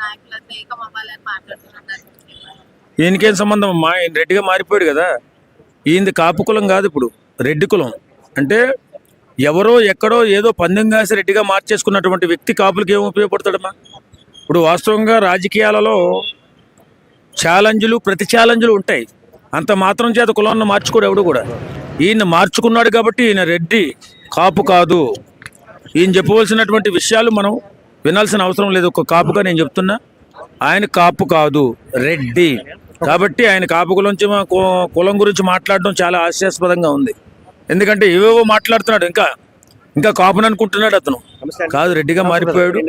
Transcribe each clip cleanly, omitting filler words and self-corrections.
నాయకులంతా ఏకం అవ్వాలని మాట్లాడుతున్నారు. ఈయనకేం సంబంధం అమ్మా, ఈయన రెడ్డిగా మారిపోయాడు కదా. ఈయనది కాపు కులం కాదు, ఇప్పుడు రెడ్డి కులం. అంటే ఎవరో ఎక్కడో ఏదో పందెం కాసి రెడ్డిగా మార్చేసుకున్నటువంటి వ్యక్తి కాపులకి ఏం ఉపయోగపడతాడమ్మా? ఇప్పుడు వాస్తవంగా రాజకీయాలలో ఛాలెంజ్లు ప్రతి ఛాలెంజ్లు ఉంటాయి. అంత మాత్రం చేత కులాన్ని మార్చుకోడు ఎవడు కూడా. ఈయన మార్చుకున్నాడు కాబట్టి ఈయన రెడ్డి, కాపు కాదు. ఈయన చెప్పవలసినటువంటి విషయాలు మనం వినాల్సిన అవసరం లేదు. ఒక కాపుగా నేను చెప్తున్నా, ఆయన కాపు కాదు, రెడ్డి. కాబట్టి ఆయన కాపు కులం గురించి మాట్లాడడం చాలా హాస్యాస్పదంగా ఉంది. ఎందుకంటే ఏవేవో మాట్లాడుతున్నాడు, ఇంకా కాపుని అనుకుంటున్నాడు. అతను కాదు, రెడ్డిగా మారిపోయాడు.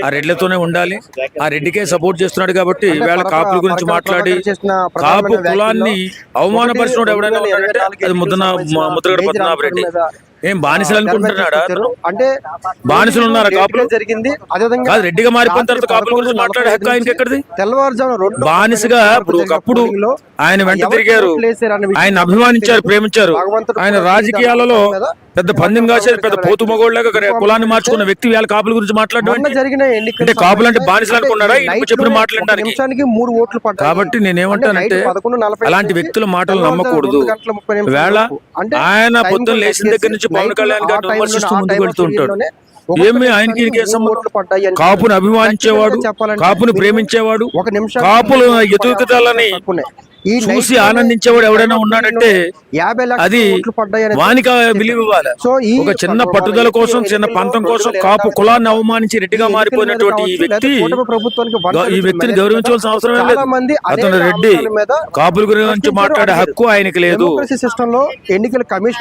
ఆ రెడ్లతోనే ఉండాలి, ఆ రెడ్డికే సపోర్ట్ చేస్తున్నాడు. కాబట్టి ఈవేళ కాపుల గురించి మాట్లాడి కాపు కులాన్ని అవమానపరిచినోడు ఎవడైనా ఉన్నాడంటే అది ముద్రగడ పద్మనాభ రెడ్డి. ఏం బానిసలు అనుకుంటున్నాడా? అంటే బానిసలు ఉన్నారా కాపులు? జరిగింది కాదు, రెడ్డిగా మారిపోయిన తర్వాత కాపుల గురించి మాట్లాడే హక్కు ఆయనకి ఎక్కడిది? తెల్లవారుజామున బానిసగా ఇప్పుడు ఒకప్పుడు ఆయన వెంట తిరిగారు, ఆయన అభిమానించారు, ప్రేమించారు. ఆయన రాజకీయాలలో పెద్ద పందెం కాసేది, పెద్ద పోతు మగోళ్ళగా కులాన్ని మార్చుకున్న వ్యక్తి వేళ కాపుల గురించి మాట్లాడడం అంటే కాపులు అంటే బానిసలు అనుకున్నారా చెప్పిన మాట్లాడడానికి? 3 ఓట్లు పడ్డాయి. కాబట్టి నేనేమంటానంటే అలాంటి వ్యక్తుల మాటలు నమ్మకూడదు. వేళ ఆయన పొద్దున్న లేచిన దగ్గర నుంచి పవన్ కళ్యాణ్ గారిని విమర్శిస్తూ ముందుకు వెళ్తూ ఉంటాడు. ఏమి ఆయనకి కాపుని అభిమానించేవాడు, కాపుని ప్రేమించేవాడు, కాపుల ఎదుగుదలని చూసి ఆనందించేవాడు ఎవడైనా ఉన్నాడంటే అది వానికి విలువ ఇవ్వాలి. ఒక చిన్న పట్టుదల కోసం, చిన్న పంతం కోసం కాపు కులాన్ని అవమానించి రెడ్డిగా మారిపోయినటువంటి ఈ వ్యక్తిని గౌరవించవలసిన అవసరమే లేదు. అతను రెడ్డి, కాపుల గురించి మాట్లాడే హక్కు ఆయనకి లేదు. ఎన్నికల కమిషన్